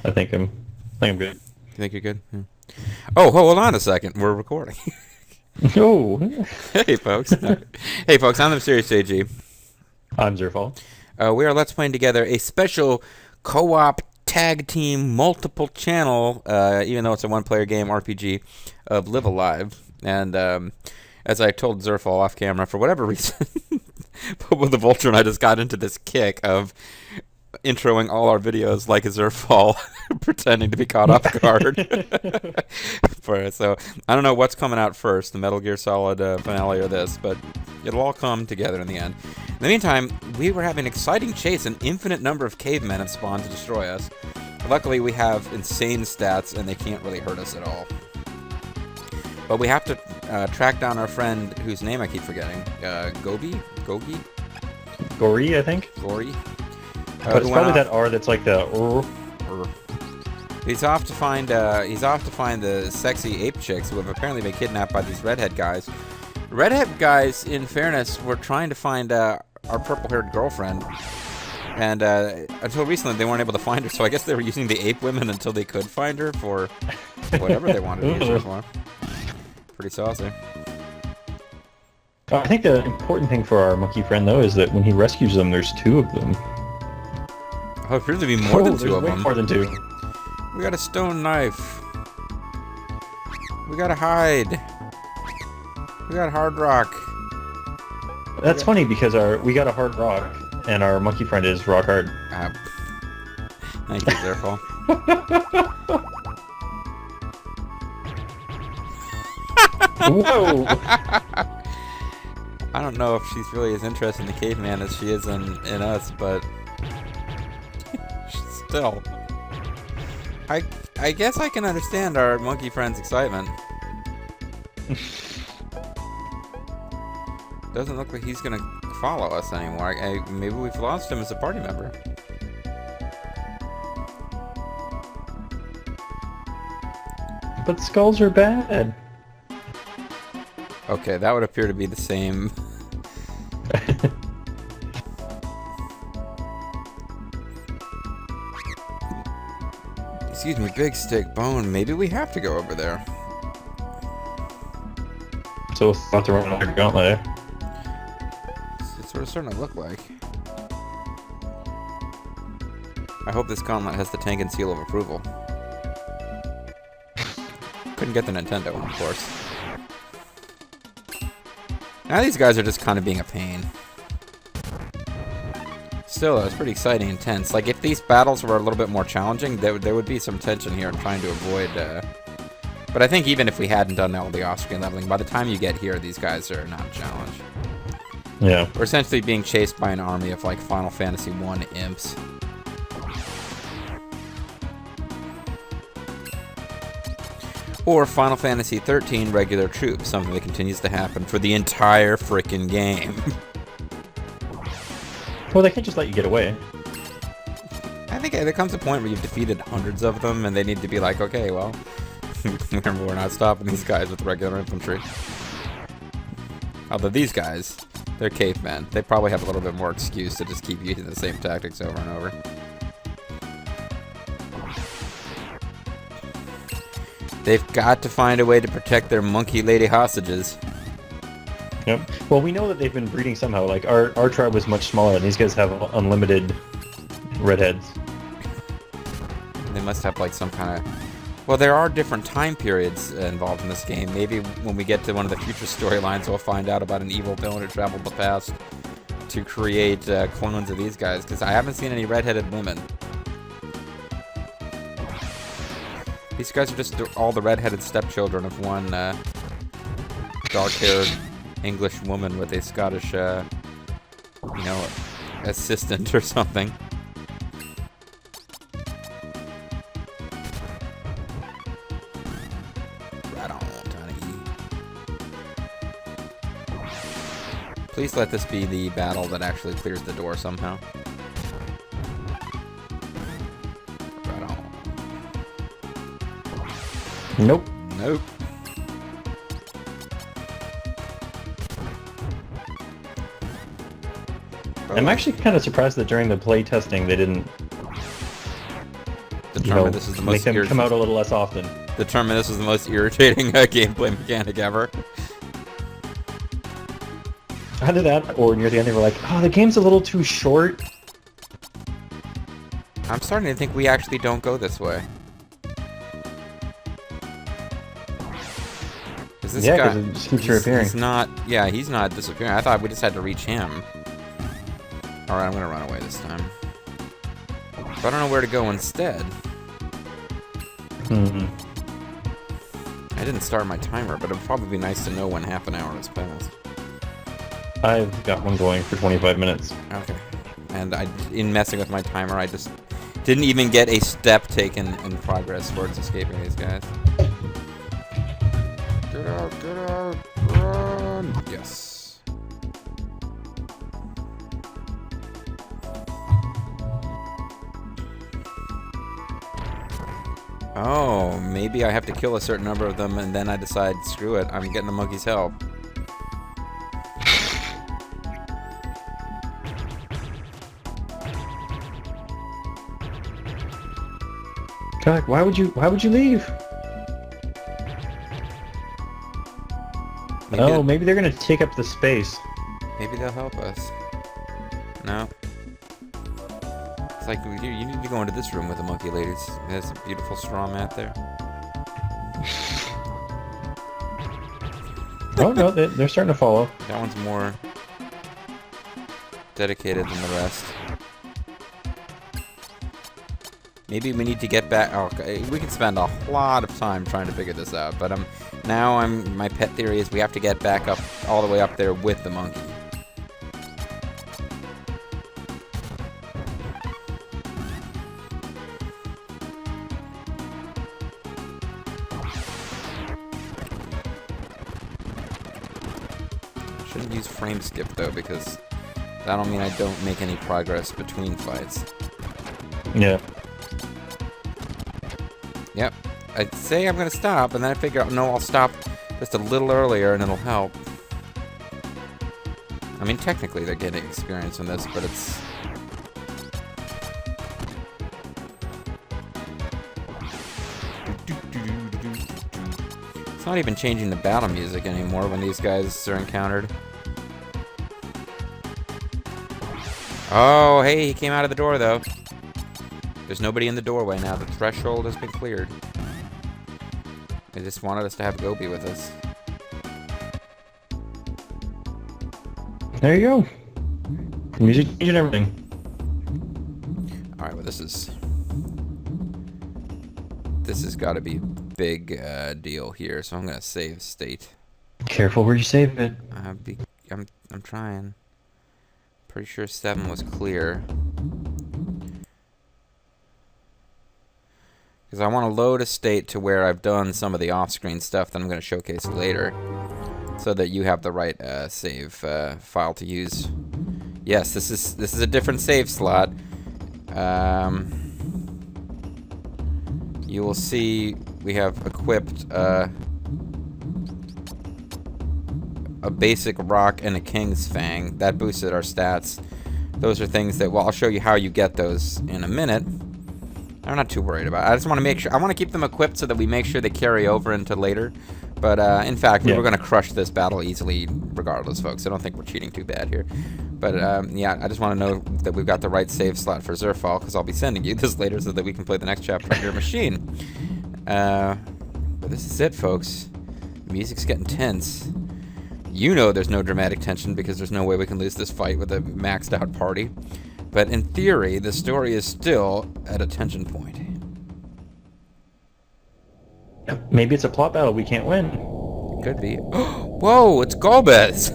I think I'm good. You think you're good? Yeah. Oh, hold on a second. We're recording. Oh, Hey, folks. Hey, folks. I'm the Serious AG. I'm Zerfall. We are Let's Playing together a special co-op tag team multiple channel, even though it's a one-player game RPG, of Live Alive. And as I told Zerfall off camera, for whatever reason, but with the Vulture and I just got into this kick of introing all our videos like a Zerfall, pretending to be caught off guard. So I don't know what's coming out first, the Metal Gear Solid finale or this, but it'll all come together in the end. In the meantime, we were having an exciting chase. An infinite number of cavemen have spawned to destroy us. Luckily, we have insane stats, and they can't really hurt us at all. But we have to track down our friend, whose name I keep forgetting. Gogi? Gory, I think. Gory? But it's probably that R that's like the He's off to find the sexy ape chicks who have apparently been kidnapped by these redhead guys. Redhead guys, in fairness, were trying to find our purple-haired girlfriend, and until recently they weren't able to find her. So I guess they were using the ape women until they could find her for whatever they wanted to use her for. Pretty saucy. I think the important thing for our monkey friend, though, is that when he rescues them, there's two of them. Oh, it appears to be more than two of way them. More than two. We got a stone knife. We got a hide. We got hard rock. That's funny because we got a hard rock, and our monkey friend is rock hard. Thank you, Zerfall. Whoa! I don't know if she's really as interested in the caveman as she is in us, but still. I guess I can understand our monkey friend's excitement. Doesn't look like he's gonna follow us anymore. Maybe we've lost him as a party member. But skulls are bad. Okay, that would appear to be the same. Excuse me, big stick bone. Maybe we have to go over there. So it's not to run like a gauntlet. It's what it's starting to look like. I hope this gauntlet has the tank and seal of approval. Couldn't get the Nintendo one, of course. Now these guys are just kind of being a pain. Still, though, it's pretty exciting and intense. Like, if these battles were a little bit more challenging, there would be some tension here in trying to avoid... But I think even if we hadn't done all the off-screen leveling, by the time you get here, these guys are not a challenge. Yeah. We're essentially being chased by an army of, like, Final Fantasy I imps. Or Final Fantasy XIII regular troops, something that continues to happen for the entire frickin' game. Well, they can't just let you get away. I think there comes a point where you've defeated hundreds of them, and they need to be like, okay, well, remember, we're not stopping these guys with regular infantry. Although these guys, they're cavemen. They probably have a little bit more excuse to just keep using the same tactics over and over. They've got to find a way to protect their monkey lady hostages. Yep. Well, we know that they've been breeding somehow. Like, our tribe was much smaller, and these guys have unlimited redheads. They must have, like, some kind of... Well, there are different time periods involved in this game. Maybe when we get to one of the future storylines, we'll find out about an evil villain who traveled the past to create clones of these guys, because I haven't seen any redheaded women. These guys are just all the redheaded stepchildren of one dark-haired English woman with a Scottish, assistant or something. Right on, Tiny. Please let this be the battle that actually clears the door somehow. Right on. Nope. Nope. I'm actually kind of surprised that during the play testing they didn't Determined this is the make most them come out a little less often. Determined this is the most irritating gameplay mechanic ever. Either that, or near the end they were like, oh, the game's a little too short. I'm starting to think we actually don't go this way. This yeah, guy, because it just keeps reappearing. He's not disappearing. I thought we just had to reach him. Alright, I'm gonna run away this time. But I don't know where to go instead. I didn't start my timer, but it'd probably be nice to know when half an hour has passed. I've got one going for 25 minutes. Okay. And in messing with my timer, I just didn't even get a step taken in progress towards escaping these guys. Get out, run! Yes. Oh, maybe I have to kill a certain number of them and then I decide, screw it, I'm getting the monkey's help. God, why would you leave? Maybe they're gonna take up the space. Maybe they'll help us. No. It's like, you need to go into this room with the monkey ladies. There's a beautiful straw mat there. Oh no, they're starting to follow. That one's more dedicated than the rest. Maybe we need to get back. Oh, we can spend a lot of time trying to figure this out, but my pet theory is we have to get back up, all the way up there with the monkey. Shouldn't use frame skip though, because that'll mean I don't make any progress between fights. Yeah. Yep. I'd say I'm gonna stop, and then I figure out, no, I'll stop just a little earlier, and it'll help. I mean, technically they're getting experience in this, but it's... It's not even changing the battle music anymore when these guys are encountered. Oh, hey, he came out of the door, though. There's nobody in the doorway now. The threshold has been cleared. They just wanted us to have Gobi with us. There you go. Music and everything. Alright, well this has got to be a big deal here, so I'm going to save state. Careful where you save it. I'm trying. Pretty sure 7 was clear. Because I want to load a state to where I've done some of the off-screen stuff that I'm going to showcase later, so that you have the right save file to use. Yes, this is a different save slot. You will see we have equipped a basic rock and a king's fang. That boosted our stats. Those are things that, well, I'll show you how you get those in a minute. I'm not too worried about it. I just want to make sure, I want to keep them equipped so that we make sure they carry over into later. But in fact, we're going to crush this battle easily regardless, folks. I don't think we're cheating too bad here. But yeah, I just want to know that we've got the right save slot for Zerfall, because I'll be sending you this later so that we can play the next chapter on your machine. But this is it, folks. The music's getting tense. You know there's no dramatic tension because there's no way we can lose this fight with a maxed out party. But in theory, the story is still at a tension point. Maybe it's a plot battle we can't win. Could be. Whoa, it's Golbez!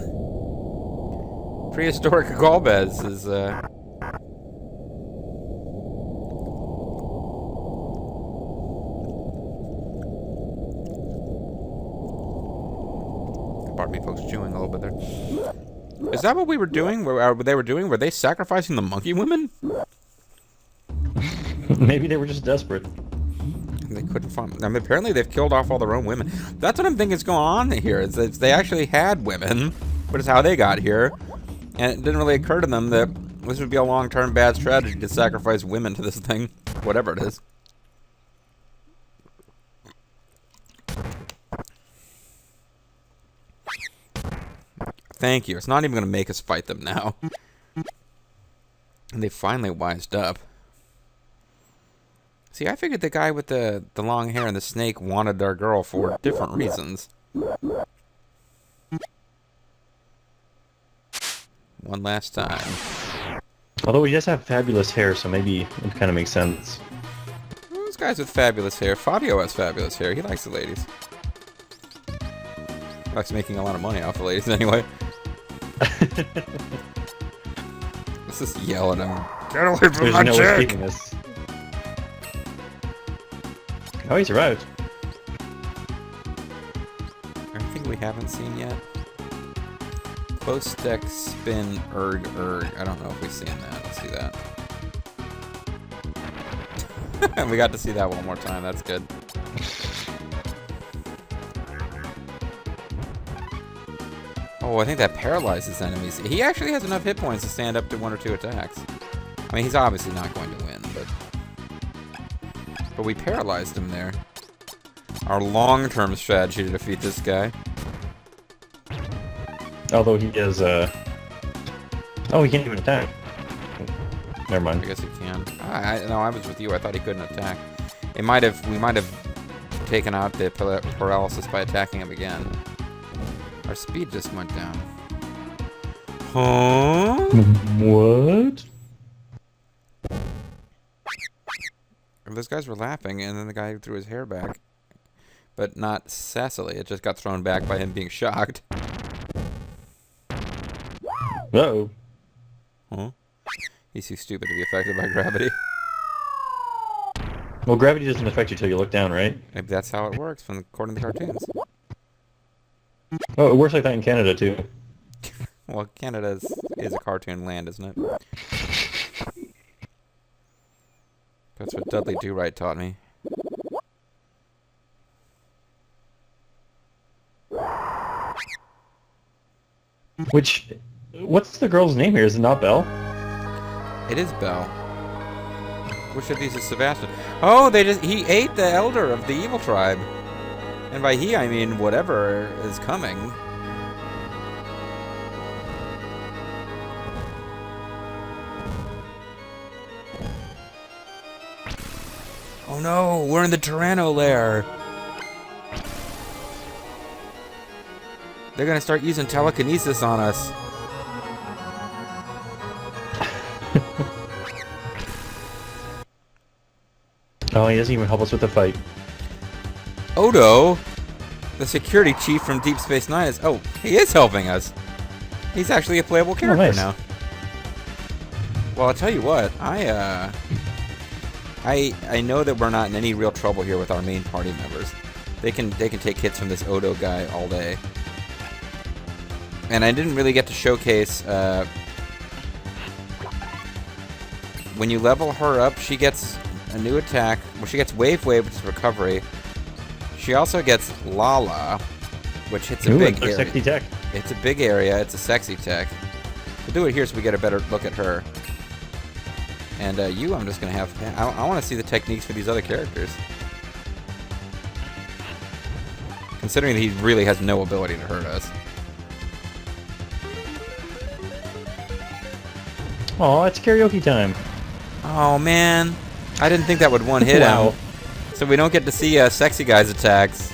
Prehistoric Golbez is, Pardon me, folks, chewing a little bit there. Is that what we were doing? Were they sacrificing the monkey women? Maybe they were just desperate. They couldn't find. I mean, apparently they've killed off all their own women. That's what I'm thinking is going on here. Is that they actually had women, but it's how they got here, and it didn't really occur to them that this would be a long-term bad strategy to sacrifice women to this thing, whatever it is. Thank you. It's not even going to make us fight them now. And they finally wised up. See, I figured the guy with the long hair and the snake wanted our girl for different reasons. One last time. Although he does have fabulous hair, so maybe it kind of makes sense. Those guys with fabulous hair. Fabio has fabulous hair. He likes the ladies. He likes making a lot of money off the ladies anyway. Let's just yell at him. Get away from my chick! This. Oh, he survived. Anything we haven't seen yet? Close deck spin erg. I don't know if we've seen that. Let's see that. We got to see that one more time. That's good. Oh, I think that paralyzes enemies. He actually has enough hit points to stand up to 1 or 2 attacks. I mean, he's obviously not going to win, but we paralyzed him there. Our long-term strategy to defeat this guy. Although he is, oh, he can't even attack. Never mind. I guess he can. No, I was with you. I thought he couldn't attack. We might have taken out the paralysis by attacking him again. Our speed just went down. Huh? What? Those guys were laughing, and then the guy threw his hair back. But not sassily. It just got thrown back by him being shocked. Uh-oh. Huh? He's too stupid to be affected by gravity. Well, gravity doesn't affect you till you look down, right? Maybe that's how it works, according to the cartoons. Oh, it works like that in Canada, too. Well, Canada is a cartoon land, isn't it? That's what Dudley Do-Right taught me. What's the girl's name here? Is it not Belle? It is Belle. Which of these is Sebastian? Oh, he ate the elder of the evil tribe. And by he, I mean whatever is coming. Oh no, we're in the Tyranno lair. They're gonna start using telekinesis on us. Oh, he doesn't even help us with the fight. Odo, the security chief from Deep Space Nine, he is helping us. He's actually a playable character now. Well, I'll tell you what, I know that we're not in any real trouble here with our main party members. They can take hits from this Odo guy all day. And I didn't really get to showcase when you level her up, she gets a new attack. Well, she gets Wave, which is recovery. She also gets Lala, which hits a big area. Sexy tech. It's a big area. It's a sexy tech. We'll do it here so we get a better look at her. And I'm just going to have... I want to see the techniques for these other characters. Considering that he really has no ability to hurt us. Oh, it's karaoke time. Oh, man. I didn't think that would one-hit him. So we don't get to see sexy guy's attacks.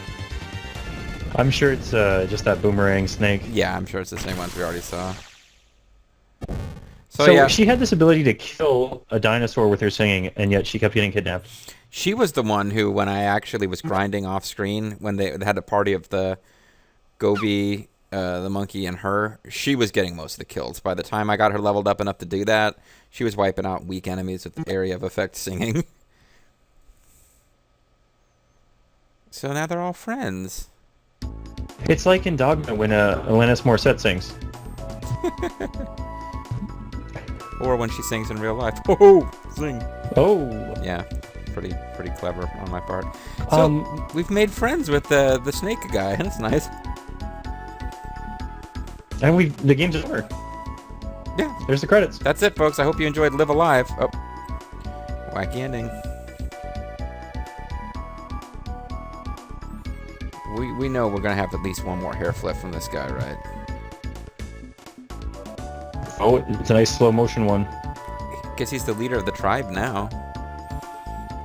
I'm sure it's just that boomerang snake. Yeah, I'm sure it's the same ones we already saw. So yeah, she had this ability to kill a dinosaur with her singing, and yet she kept getting kidnapped. She was the one who, when I actually was grinding off screen, when they had a party of the Gobi, the monkey, and her, she was getting most of the kills. By the time I got her leveled up enough to do that, she was wiping out weak enemies with area of effect singing. So now they're all friends. It's like in Dogma when Alanis Morissette sings. Or when she sings in real life. Oh, sing. Oh. Yeah, pretty clever on my part. So we've made friends with the snake guy. That's nice. And the game's over. Yeah. There's the credits. That's it, folks. I hope you enjoyed Live Alive. Oh, wacky ending. We know we're gonna have at least one more hair flip from this guy, right? Oh, it's a nice slow motion one. Guess he's the leader of the tribe now.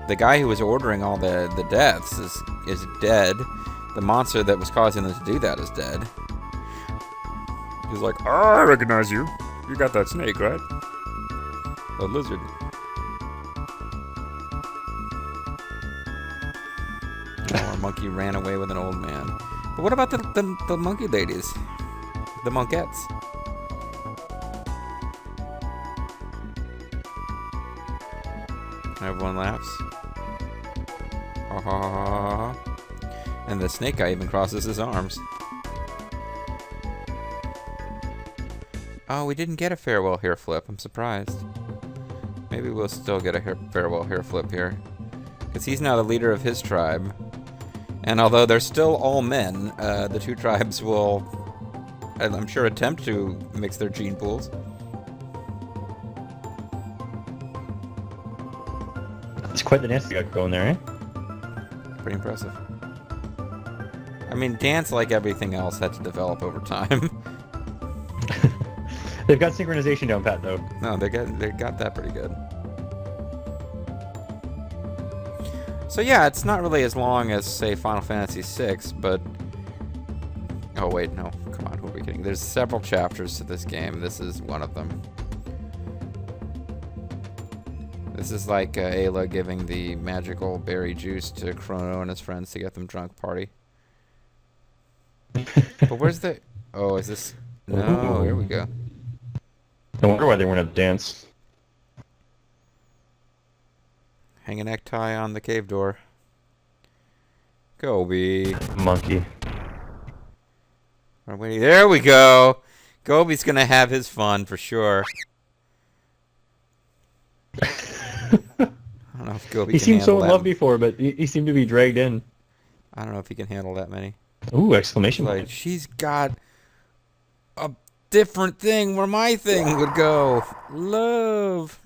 The guy who was ordering all the deaths is dead. The monster that was causing them to do that is dead. He's like, oh, I recognize you. You got that snake, right? A lizard. Our monkey ran away with an old man. But what about the monkey ladies? The monkettes? Everyone laughs. Ha ha ha ha ha. And the snake guy even crosses his arms. Oh, we didn't get a farewell hair flip. I'm surprised. Maybe we'll still get a farewell hair flip here. Because he's now the leader of his tribe. And although they're still all men, the two tribes will, I'm sure, attempt to mix their gene pools. It's quite the dance you got going there, eh? Pretty impressive. I mean, dance, like everything else, had to develop over time. They've got synchronization down pat, though. No, they got that pretty good. So yeah, it's not really as long as, say, Final Fantasy VI, but... Oh wait, no. Come on, who are we kidding? There's several chapters to this game. This is one of them. This is like Ayla giving the magical berry juice to Chrono and his friends to get them drunk party. But where's the... Oh, is this... No, here we go. I wonder why they weren't at dance. Hang a necktie on the cave door. Gobi. Monkey. There we go! Gobi's gonna have his fun, for sure. I don't know if Gobi He can seemed so handle in that. love before, but he seemed to be dragged in. I don't know if he can handle that many. Ooh, exclamation Like, point. she's got a different thing where my thing would go. Love.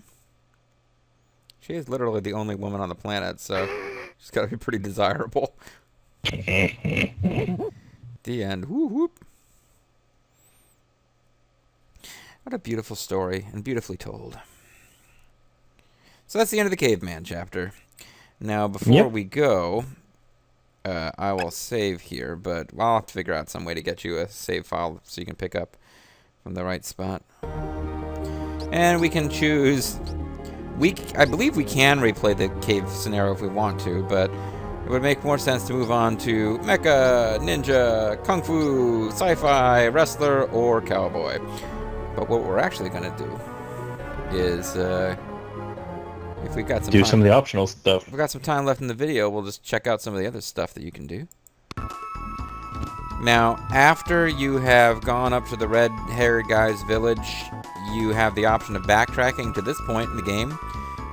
She is literally the only woman on the planet, so she's got to be pretty desirable. The end. Whoop, whoop. What a beautiful story, and beautifully told. So that's the end of the Caveman chapter. Now, before we go, I will save here, but I'll have to figure out some way to get you a save file so you can pick up from the right spot. And we can choose... I believe we can replay the cave scenario if we want to, but it would make more sense to move on to mecha, ninja, kung fu, sci-fi, wrestler, or cowboy. But what we're actually going to do is, if we got some Do time, some of the optional stuff. if we got some time left in the video, we'll just check out some of the other stuff that you can do. Now, after you have gone up to the red-haired guy's village, you have the option of backtracking to this point in the game.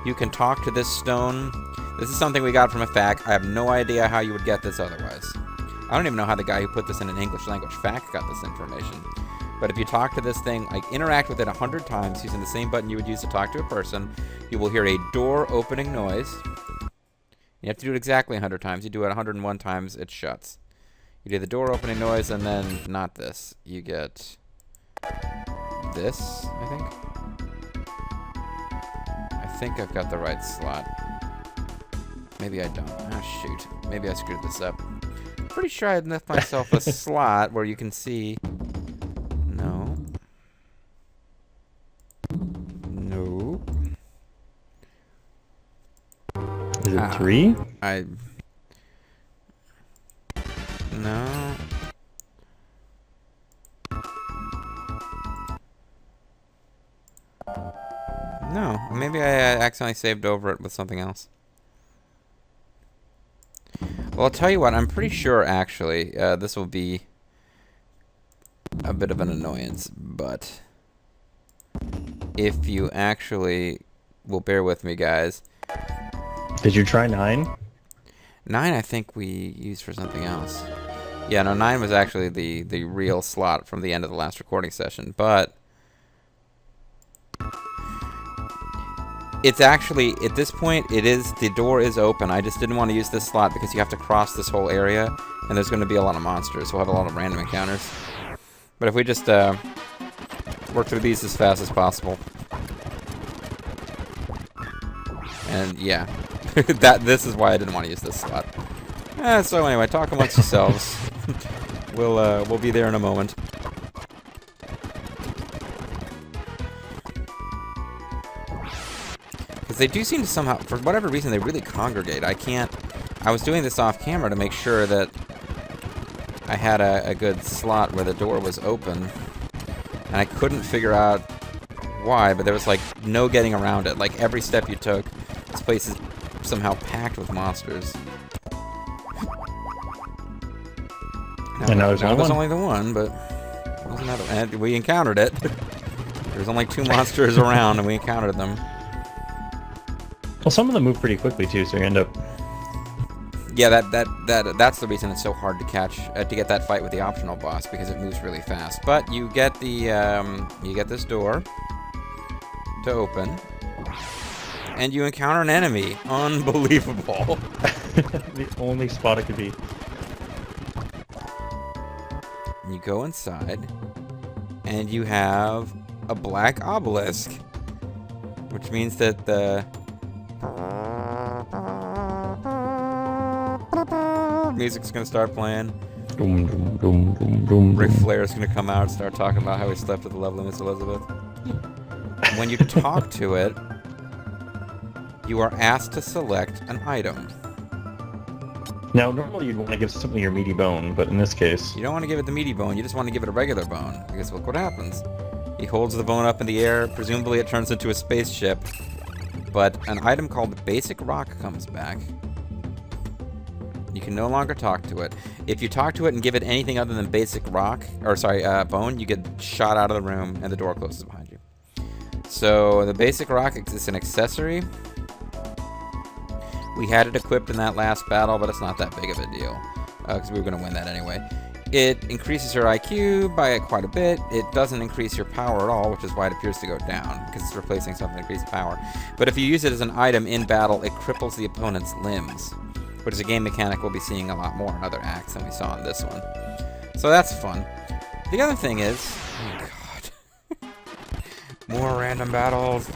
You can talk to this stone. This is something we got from a FAQ. I have no idea how you would get this otherwise. I don't even know how the guy who put this in an English language FAQ got this information. But if you talk to this thing, like interact with it 100 times using the same button you would use to talk to a person, you will hear a door opening noise. You have to do it exactly 100 times. You do it 101 times, it shuts. You do the door opening noise, and then not this. You get this, I think. I think I've got the right slot. Maybe I don't. Oh, shoot. Maybe I screwed this up. Pretty sure I had left myself a slot where you can see... No. No. Is it 3? No. No. Maybe I accidentally saved over it with something else. Well, I'll tell you what. I'm pretty sure, actually, this will be a bit of an annoyance, but if you actually will bear with me, guys. Did you try 9? 9, I think we used for something else. Yeah, no, 9 was actually the real slot from the end of the last recording session, but it's actually, at this point, the door is open. I just didn't want to use this slot because you have to cross this whole area, and there's going to be a lot of monsters. We'll have a lot of random encounters. But if we just work through these as fast as possible. And yeah, this is why I didn't want to use this slot. So anyway, talk amongst yourselves. We'll be there in a moment. Because they do seem to somehow, for whatever reason, they really congregate. I was doing this off camera to make sure that I had a good slot where the door was open, and I couldn't figure out why, but there was like no getting around it. Like every step you took, this place is somehow packed with monsters. And now there's only the one, but there's another, and we encountered it. There's only 2 monsters around, and we encountered them. Well, some of them move pretty quickly too, so you end up. Yeah, that's the reason it's so hard to catch to get that fight with the optional boss, because it moves really fast. But you get this door to open, and you encounter an enemy. Unbelievable. The only spot it could be. And you go inside, and you have a black obelisk, which means that the music's gonna start playing. Doom, doom, doom, doom, doom, Ric doom. Flair's gonna come out and start talking about how he slept with the lovely Miss Elizabeth. And when you talk to it, you are asked to select an item. Now, normally you'd want to give something your meaty bone, but in this case, You don't want to give it the meaty bone, you just want to give it a regular bone. Because look what happens. He holds the bone up in the air, presumably it turns into a spaceship. But an item called Basic Rock comes back. You can no longer talk to it. If you talk to it and give it anything other than Basic Rock, or sorry, bone, you get shot out of the room and the door closes behind you. So the Basic Rock is an accessory. We had it equipped in that last battle, but it's not that big of a deal, because we were going to win that anyway. It increases your IQ by quite a bit. It doesn't increase your power at all, which is why it appears to go down, because it's replacing something that increases power. But if you use it as an item in battle, it cripples the opponent's limbs, which is a game mechanic we'll be seeing a lot more in other acts than we saw in this one. So that's fun. The other thing is... Oh, God. More random battles.